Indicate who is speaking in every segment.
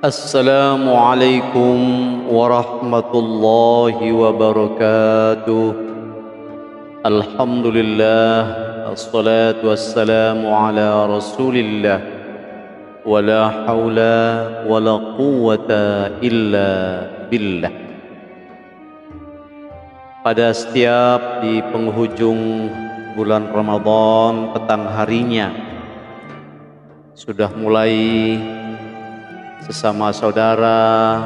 Speaker 1: Assalamualaikum warahmatullahi wabarakatuh. Alhamdulillah, assalatu wassalamu ala rasulillah, wala hawla wala quwwata illa billah. Pada setiap di penghujung bulan Ramadan, petang harinya sudah mulai sesama saudara,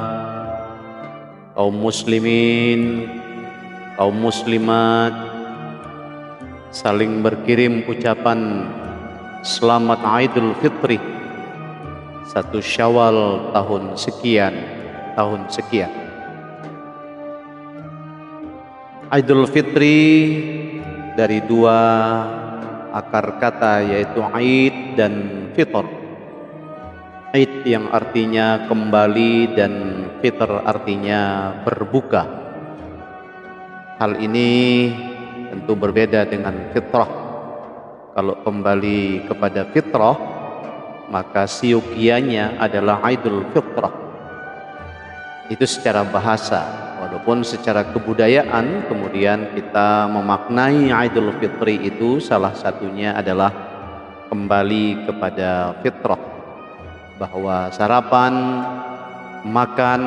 Speaker 1: kaum muslimin, kaum muslimat saling berkirim ucapan selamat Idul Fitri 1 Syawal tahun sekian. Idul Fitri dari dua akar kata, yaitu Aid dan Fitr. Aid yang artinya kembali dan Fitr artinya berbuka. Hal ini tentu berbeda dengan fitrah. Kalau kembali kepada fitrah, maka siukianya adalah Idul Fitrah. Itu secara bahasa. Walaupun secara kebudayaan kemudian kita memaknai Idul Fitri itu salah satunya adalah kembali kepada fitrah, bahwa sarapan, makan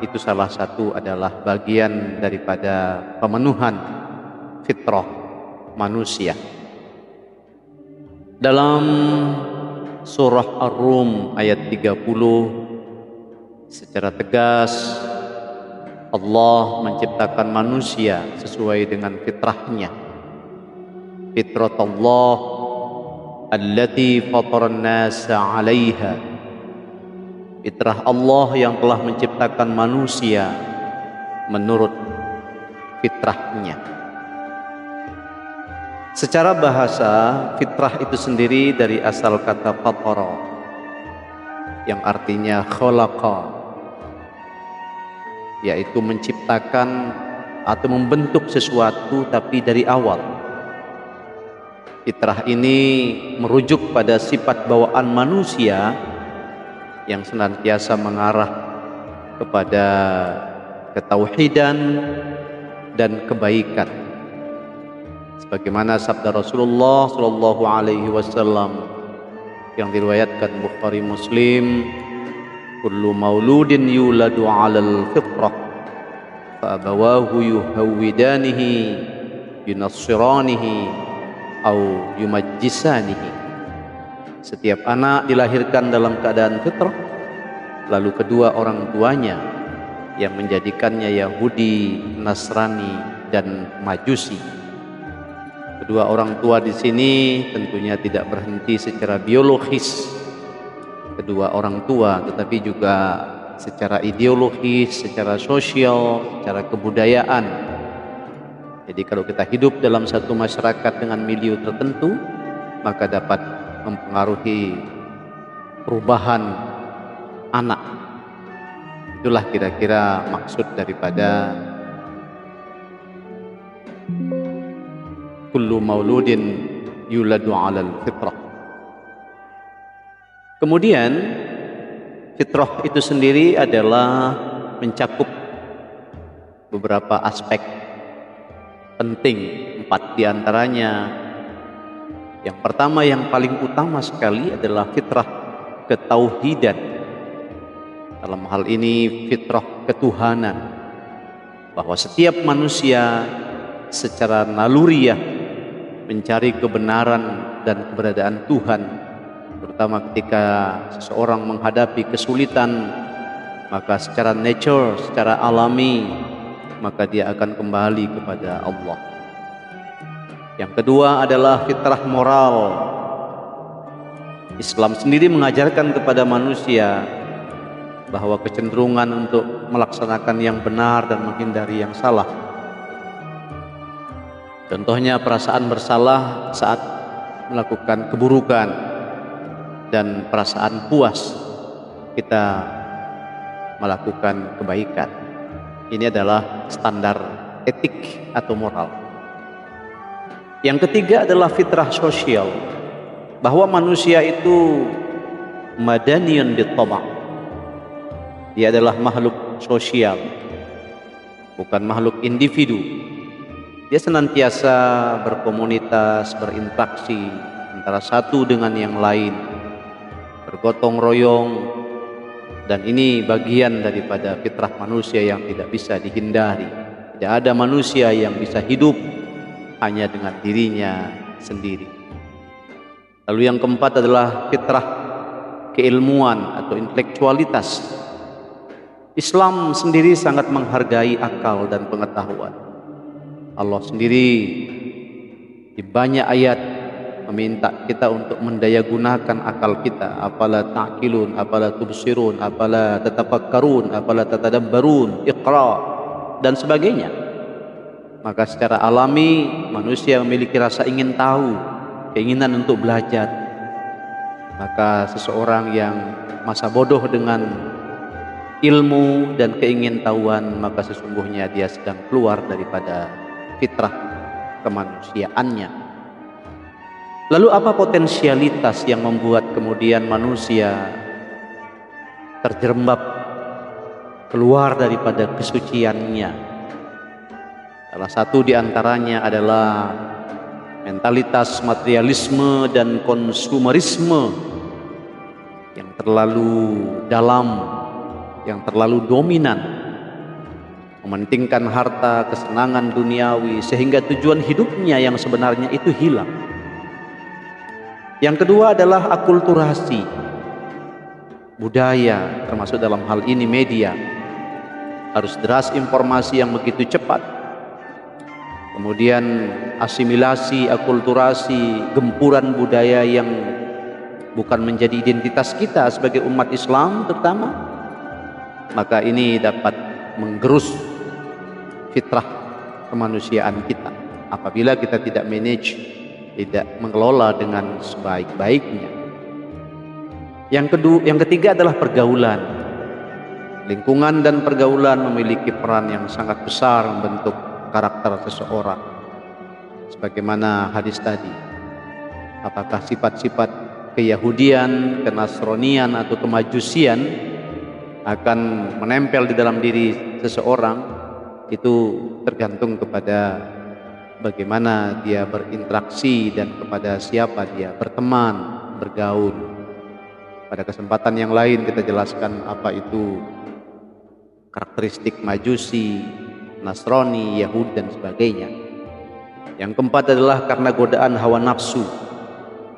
Speaker 1: itu salah satu adalah bagian daripada pemenuhan fitrah manusia. Dalam surah Ar-Rum ayat 30 secara tegas Allah menciptakan manusia sesuai dengan fitrahnya. Fitratullah allati fataran nasa 'alaiha. Fitrah Allah yang telah menciptakan manusia menurut fitrahnya. Secara bahasa, fitrah itu sendiri dari asal kata fatara, yang artinya khalaqa, yaitu menciptakan atau membentuk sesuatu tapi dari awal. Fitrah ini merujuk pada sifat bawaan manusia yang senantiasa mengarah kepada ketauhidan dan kebaikan. Sebagaimana sabda Rasulullah sallallahu alaihi wasallam yang diriwayatkan Bukhari Muslim, kullu mauludin yuladu 'alal fitrah fa abawahu yuhawwidanihi yunassiranihi au yumajjisanihi. Setiap anak dilahirkan dalam keadaan fitrah, lalu kedua orang tuanya yang menjadikannya Yahudi, Nasrani, dan Majusi. Kedua orang tua di sini tentunya tidak berhenti secara biologis kedua orang tua, tetapi juga secara ideologis, secara sosial, secara kebudayaan. Jadi kalau kita hidup dalam satu masyarakat dengan milieu tertentu, maka dapat mempengaruhi perubahan anak. Itulah kira-kira maksud daripada kullu mauludin yuladu 'alal fitrah. Kemudian fitrah itu sendiri adalah mencakup beberapa aspek penting, 4 diantaranya. Yang pertama, yang paling utama sekali adalah fitrah ketauhidan. Dalam hal ini fitrah ketuhanan, bahwa setiap manusia secara naluriah mencari kebenaran dan keberadaan Tuhan, terutama ketika seseorang menghadapi kesulitan, maka secara nature, secara alami, maka dia akan kembali kepada Allah. Yang kedua adalah fitrah moral. Islam sendiri mengajarkan kepada manusia bahwa kecenderungan untuk melaksanakan yang benar dan menghindari yang salah. Contohnya perasaan bersalah saat melakukan keburukan dan perasaan puas kita melakukan kebaikan. Ini adalah standar etik atau moral. Yang ketiga adalah fitrah sosial, bahwa manusia itu madaniyun bittaba', Dia adalah makhluk sosial, bukan makhluk individu. Dia senantiasa berkomunitas, berinteraksi antara satu dengan yang lain, bergotong royong, dan ini bagian daripada fitrah manusia yang tidak bisa dihindari. Tidak ada manusia yang bisa hidup hanya dengan dirinya sendiri. Lalu yang keempat adalah fitrah keilmuan atau intelektualitas. Islam sendiri sangat menghargai akal dan pengetahuan. Allah sendiri di banyak ayat meminta kita untuk mendayagunakan akal kita. Afala ta'qilun, afala tubsirun, afala tatafakkarun, afala tatadabbarun, iqra, dan sebagainya. Maka secara alami manusia memiliki rasa ingin tahu, keinginan untuk belajar. Maka seseorang yang masa bodoh dengan ilmu dan keingintahuan, maka sesungguhnya dia sedang keluar daripada fitrah kemanusiaannya. Lalu apa potensialitas yang membuat kemudian manusia terjerembab keluar daripada kesuciannya? Salah satu di antaranya adalah mentalitas materialisme dan konsumerisme yang terlalu dalam, yang terlalu dominan, mementingkan harta, kesenangan duniawi, sehingga tujuan hidupnya yang sebenarnya itu hilang. Yang kedua adalah akulturasi budaya, termasuk dalam hal ini media. Harus deras informasi yang begitu cepat, kemudian asimilasi, akulturasi, gempuran budaya yang bukan menjadi identitas kita sebagai umat Islam terutama. Maka ini dapat menggerus fitrah kemanusiaan kita apabila kita tidak manage, tidak mengelola dengan sebaik-baiknya. Yang ketiga adalah pergaulan. Lingkungan dan pergaulan memiliki peran yang sangat besar membentuk karakter seseorang. Sebagaimana hadis tadi, apakah sifat-sifat keyahudian, kenasronian atau kemajusian akan menempel di dalam diri seseorang, itu tergantung kepada bagaimana dia berinteraksi dan kepada siapa dia berteman, bergaul. Pada kesempatan yang lain kita jelaskan apa itu karakteristik Majusi, Nasrani, Yahudi dan sebagainya. Yang keempat adalah karena godaan hawa nafsu.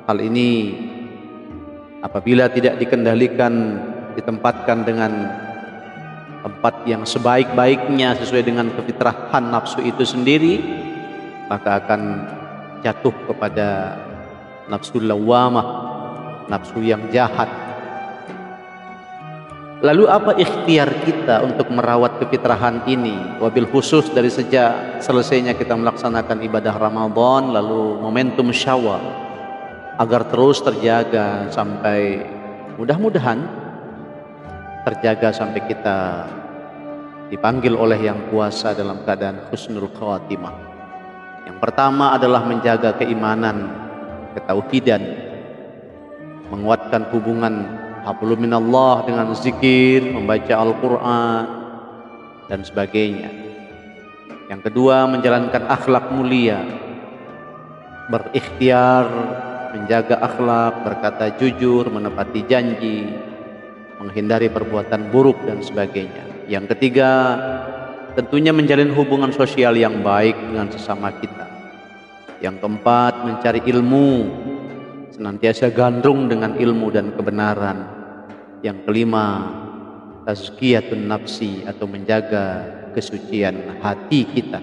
Speaker 1: Hal ini apabila tidak dikendalikan, ditempatkan dengan tempat yang sebaik-baiknya sesuai dengan kefitrahan nafsu itu sendiri, maka akan jatuh kepada nafsu lawamah, nafsu yang jahat. Lalu apa ikhtiar kita untuk merawat kefitrahan ini? Wabil khusus dari sejak selesainya kita melaksanakan ibadah Ramadan, lalu momentum Syawal, agar terus terjaga sampai mudah-mudahan terjaga sampai kita dipanggil oleh Yang Kuasa dalam keadaan husnul khawatimah. Yang pertama adalah menjaga keimanan, ketauhidan, menguatkan hubungan hablum minallah dengan zikir, membaca Al-Quran dan sebagainya. Yang kedua, menjalankan akhlak mulia, berikhtiar menjaga akhlak, berkata jujur, menepati janji, menghindari perbuatan buruk dan sebagainya. Yang ketiga, tentunya menjalin hubungan sosial yang baik dengan sesama kita. Yang keempat, mencari ilmu, senantiasa gandrung dengan ilmu dan kebenaran. Yang kelima, tazkiyatun nafsi atau menjaga kesucian hati kita.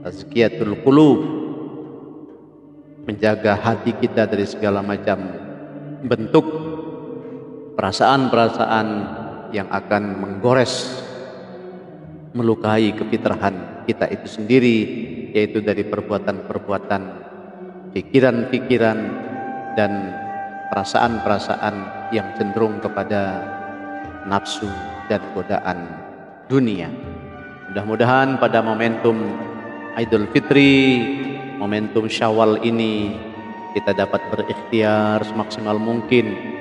Speaker 1: Tazkiyatul qulub, menjaga hati kita dari segala macam bentuk perasaan-perasaan yang akan menggores, melukai kefitrahan kita itu sendiri, yaitu dari perbuatan-perbuatan, pikiran-pikiran dan perasaan-perasaan yang cenderung kepada nafsu dan godaan dunia. Mudah-mudahan pada momentum Idul Fitri, momentum Syawal ini, kita dapat berikhtiar semaksimal mungkin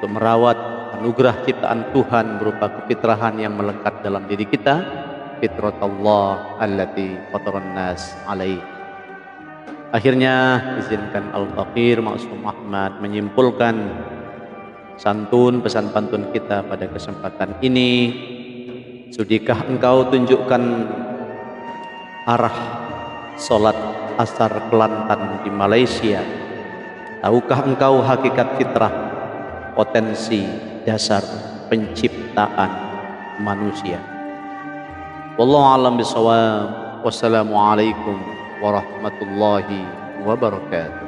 Speaker 1: untuk merawat anugerah ciptaan Tuhan berupa kefitrahan yang melekat dalam diri kita, fitratullah allati fataran nas alaih. Akhirnya izinkan Al-Faqir Ma'sum Ahmad menyimpulkan santun pesan pantun kita pada kesempatan ini. Sudikah engkau tunjukkan arah solat asar Kelantan di Malaysia? Tahukah engkau hakikat fitrah, potensi dasar penciptaan manusia? Wallahu a'lam bishawab. Wassalamualaikum warahmatullahi wabarakatuh.